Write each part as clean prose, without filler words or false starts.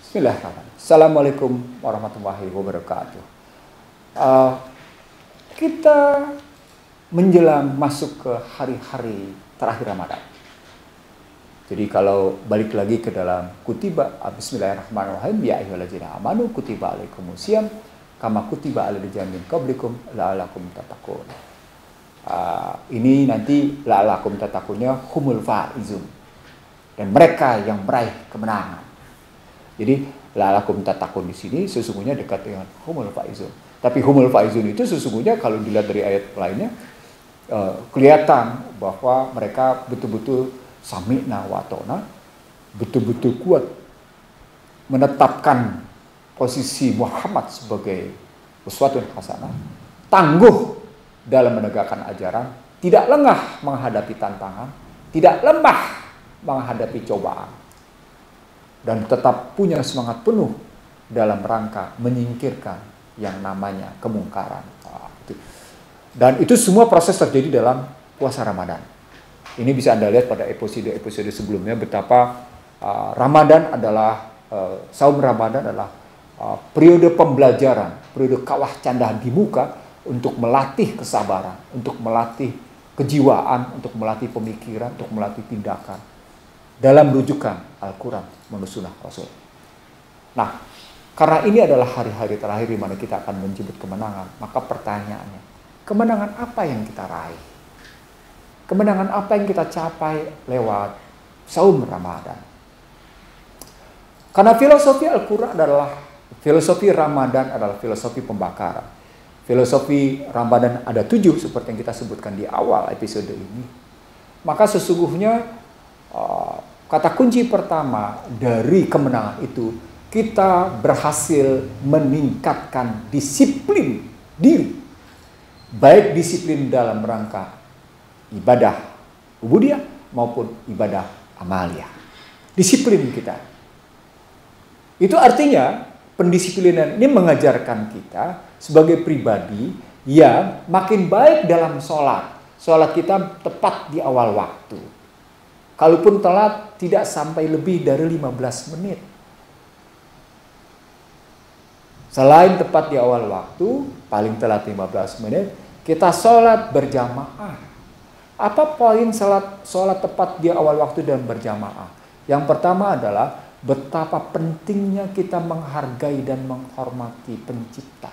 Bismillahirrahmanirrahim. Assalamualaikum warahmatullahi wabarakatuh. Kita menjelang masuk ke hari-hari terakhir Ramadan. Jadi kalau balik lagi ke dalam kutiba, Bismillahirrahmanirrahim, ya ayyuhallazina amanu kutiba alaikumusiyam kama kutiba alal ladzina min qablikum la'allakum tattaqun. Ini nanti la'allakum tattaqunnya humul faizun, dan mereka yang meraih kemenangan. Jadi la'allakum tattaqun di sini sesungguhnya dekat dengan humul faizun. Tapi humul faizun itu sesungguhnya kalau dilihat dari ayat lainnya kelihatan bahwa mereka betul-betul sami'na wa ata'na, betul-betul kuat menetapkan posisi Muhammad sebagai uswatun hasanah, tangguh dalam menegakkan ajaran, tidak lengah menghadapi tantangan, tidak lemah menghadapi cobaan, dan tetap punya semangat penuh dalam rangka menyingkirkan yang namanya kemungkaran. Dan itu semua proses terjadi dalam puasa Ramadan. Ini bisa Anda lihat pada episode sebelumnya betapa Ramadan adalah saum Ramadan adalah periode pembelajaran, periode kawah candaan di muka untuk melatih kesabaran, untuk melatih kejiwaan, untuk melatih pemikiran, untuk melatih tindakan dalam rujukan Al-Quran menurut sunnah Rasul. Nah, karena ini adalah hari-hari terakhir di mana kita akan menjemput kemenangan, maka pertanyaannya, kemenangan apa yang kita raih? Kemenangan apa yang kita capai lewat saum Ramadan? Karena filosofi Al-Quran adalah, filosofi Ramadan adalah filosofi pembakaran. Filosofi Ramadan ada 7 seperti yang kita sebutkan di awal episode ini. Maka sesungguhnya kata kunci pertama dari kemenangan itu, kita berhasil meningkatkan disiplin diri. Baik disiplin dalam rangka ibadah ubudiyah maupun ibadah amaliyah. Disiplin kita. Itu artinya pendisiplinan ini mengajarkan kita sebagai pribadi yang makin baik dalam sholat. Sholat kita tepat di awal waktu. Kalaupun telat, tidak sampai lebih dari 15 menit. Selain tepat di awal waktu, paling telat 15 menit, kita sholat berjamaah. Apa poin sholat tepat di awal waktu dan berjamaah? Yang pertama adalah betapa pentingnya kita menghargai dan menghormati pencipta.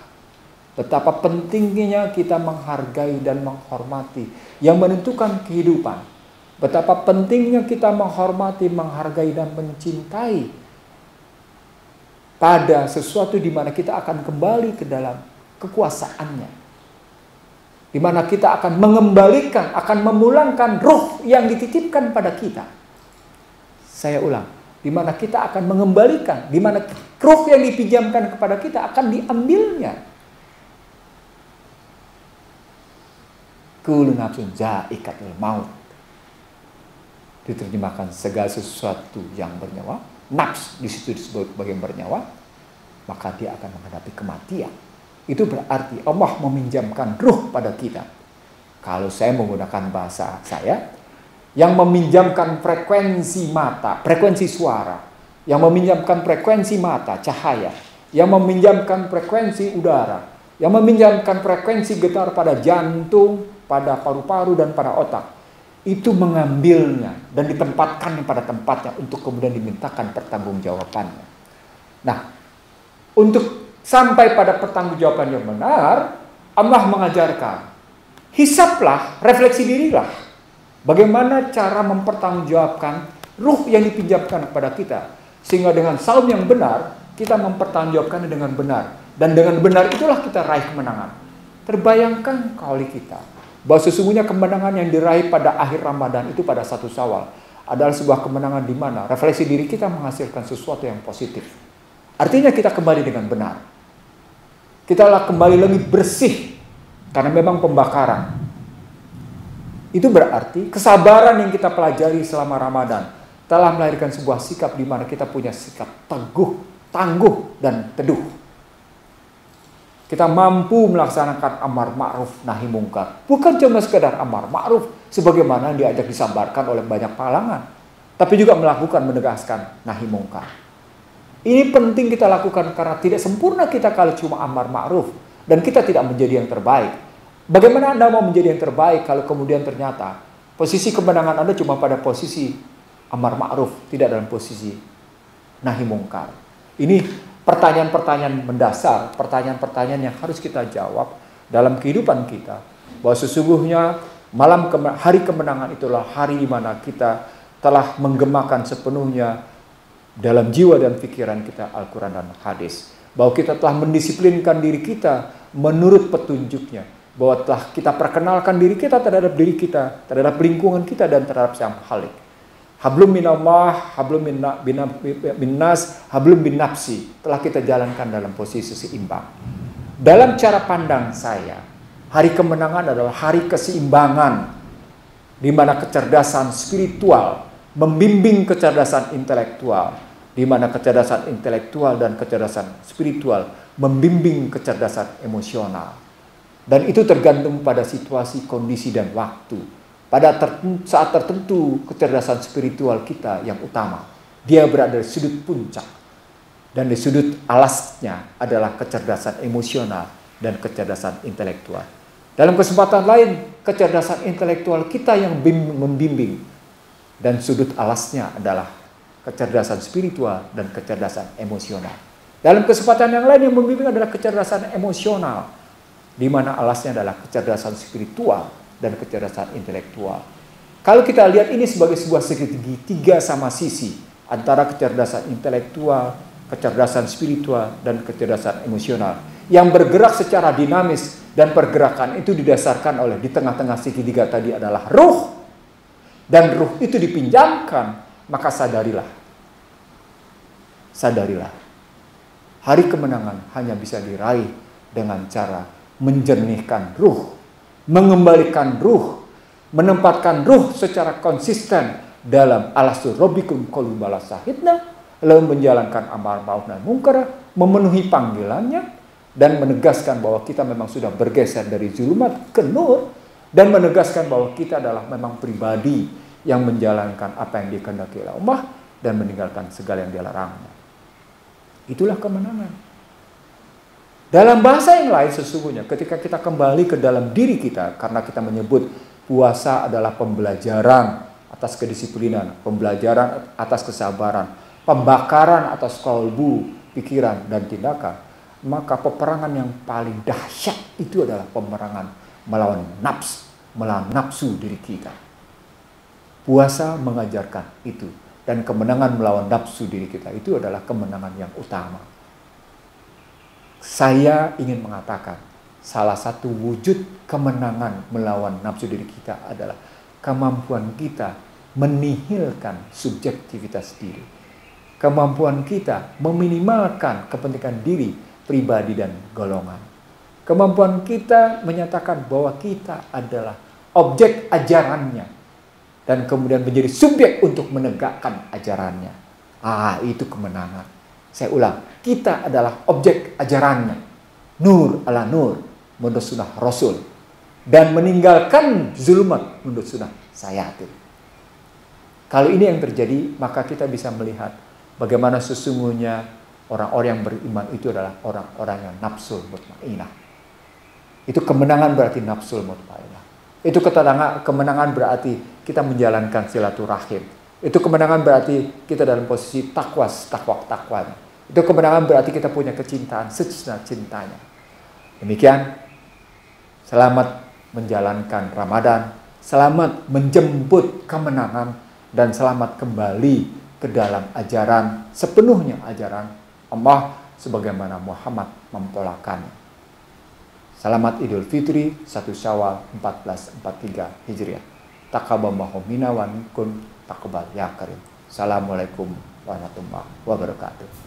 Betapa pentingnya kita menghargai dan menghormati yang menentukan kehidupan. Betapa pentingnya kita menghormati, menghargai, dan mencintai pada sesuatu di mana kita akan kembali ke dalam kekuasaannya. Di mana kita akan mengembalikan, akan memulangkan ruh yang dititipkan pada kita. Saya ulang, di mana kita akan mengembalikan, di mana ruh yang dipinjamkan kepada kita akan diambilnya. Kullu nafsin za'iqatul maut. Diterjemahkan segala sesuatu yang bernyawa, nafs di situ disebut sebagai yang bernyawa, maka dia akan menghadapi kematian. Itu berarti Allah meminjamkan ruh pada kita. Kalau saya menggunakan bahasa saya, yang meminjamkan frekuensi mata, frekuensi suara, yang meminjamkan frekuensi mata, cahaya, yang meminjamkan frekuensi udara, yang meminjamkan frekuensi getar pada jantung, pada paru-paru, dan pada otak, itu mengambilnya dan ditempatkannya pada tempatnya untuk kemudian dimintakan pertanggungjawabannya. Nah, untuk sampai pada pertanggungjawaban yang benar, Allah mengajarkan, hisaplah, refleksi dirilah. Bagaimana cara mempertanggungjawabkan ruh yang dipinjamkan kepada kita. Sehingga dengan saum yang benar, kita mempertanggungjawabkannya dengan benar. Dan dengan benar itulah kita raih kemenangan. Terbayangkan kali kita bahwa sesungguhnya kemenangan yang diraih pada akhir Ramadan itu pada 1 Syawal adalah sebuah kemenangan di mana refleksi diri kita menghasilkan sesuatu yang positif. Artinya kita kembali dengan benar. Kita kembali lagi bersih karena memang pembakaran. Itu berarti kesabaran yang kita pelajari selama Ramadan telah melahirkan sebuah sikap di mana kita punya sikap teguh, tangguh, dan teduh. Kita mampu melaksanakan amar ma'ruf nahi mungkar. Bukan cuma sekedar amar ma'ruf sebagaimana diajak disabarkan oleh banyak kalangan, tapi juga melakukan, menegaskan nahi mungkar. Ini penting kita lakukan karena tidak sempurna kita kalau cuma amar ma'ruf dan kita tidak menjadi yang terbaik. Bagaimana Anda mau menjadi yang terbaik kalau kemudian ternyata posisi kemenangan Anda cuma pada posisi amar ma'ruf, tidak dalam posisi nahi mungkar. Ini pertanyaan-pertanyaan mendasar, pertanyaan-pertanyaan yang harus kita jawab dalam kehidupan kita. Bahwa sesungguhnya hari kemenangan itulah hari di mana kita telah menggemakan sepenuhnya dalam jiwa dan pikiran kita Al-Quran dan hadis. Bahwa kita telah mendisiplinkan diri kita menurut petunjuknya. Bahwa telah kita perkenalkan diri kita terhadap diri kita, terhadap lingkungan kita, dan terhadap Sang Khalik. Hablum minallah, hablum minnas, hablum bin nafsi. Telah kita jalankan dalam posisi seimbang. Dalam cara pandang saya, hari kemenangan adalah hari keseimbangan. Di mana kecerdasan spiritual membimbing kecerdasan intelektual. Di mana kecerdasan intelektual dan kecerdasan spiritual membimbing kecerdasan emosional. Dan itu tergantung pada situasi, kondisi, dan waktu. Pada saat tertentu, kecerdasan spiritual kita yang utama. Dia berada di sudut puncak. Dan di sudut alasnya adalah kecerdasan emosional dan kecerdasan intelektual. Dalam kesempatan lain, kecerdasan intelektual kita yang membimbing. Dan sudut alasnya adalah kecerdasan spiritual dan kecerdasan emosional. Dalam kesempatan yang lain yang membimbing adalah kecerdasan emosional, di mana alasnya adalah kecerdasan spiritual dan kecerdasan intelektual. Kalau kita lihat ini sebagai sebuah segitiga sama sisi antara kecerdasan intelektual, kecerdasan spiritual, dan kecerdasan emosional yang bergerak secara dinamis, dan pergerakan itu didasarkan oleh di tengah-tengah segitiga tadi adalah ruh, dan ruh itu dipinjamkan. Maka sadarilah, hari kemenangan hanya bisa diraih dengan cara menjernihkan ruh, mengembalikan ruh, menempatkan ruh secara konsisten dalam alastu robbikum qalu bala syahidna, lalu menjalankan amar ma'ruf nahi munkar, memenuhi panggilannya, dan menegaskan bahwa kita memang sudah bergeser dari zulumat ke nur, dan menegaskan bahwa kita adalah memang pribadi yang menjalankan apa yang dikehendaki oleh Allah dan meninggalkan segala yang dilarangnya. Itulah kemenangan. Dalam bahasa yang lain sesungguhnya ketika kita kembali ke dalam diri kita, karena kita menyebut puasa adalah pembelajaran atas kedisiplinan, pembelajaran atas kesabaran, pembakaran atas kalbu, pikiran, dan tindakan, maka peperangan yang paling dahsyat itu adalah peperangan melawan nafsu diri kita. Puasa mengajarkan itu, dan kemenangan melawan nafsu diri kita itu adalah kemenangan yang utama. Saya ingin mengatakan salah satu wujud kemenangan melawan nafsu diri kita adalah kemampuan kita menihilkan subjektivitas diri. Kemampuan kita meminimalkan kepentingan diri, pribadi, dan golongan. Kemampuan kita menyatakan bahwa kita adalah objek ajarannya, dan kemudian menjadi subjek untuk menegakkan ajarannya. Itu kemenangan. Saya ulang, kita adalah objek ajarannya. Nur ala nur, menurut sunnah Rasul. Dan meninggalkan zulumat menurut sunnah Sayyidin. Kalau ini yang terjadi, maka kita bisa melihat bagaimana sesungguhnya orang-orang yang beriman itu adalah orang-orang yang nafsul mutmainah. Itu kemenangan berarti nafsul mutmainah. Itu kemenangan berarti kita menjalankan silaturahim. Itu kemenangan berarti kita dalam posisi takwa. Itu kemenangan berarti kita punya kecintaan secintanya. Demikian, selamat menjalankan Ramadan, selamat menjemput kemenangan, dan selamat kembali ke dalam ajaran, sepenuhnya ajaran Allah sebagaimana Muhammad mempolakannya. Selamat Idul Fitri 1 Syawal 1443 Hijriah. Taqabbalallahu minna wa minkum taqabbal ya karim. Assalamualaikum warahmatullahi wabarakatuh.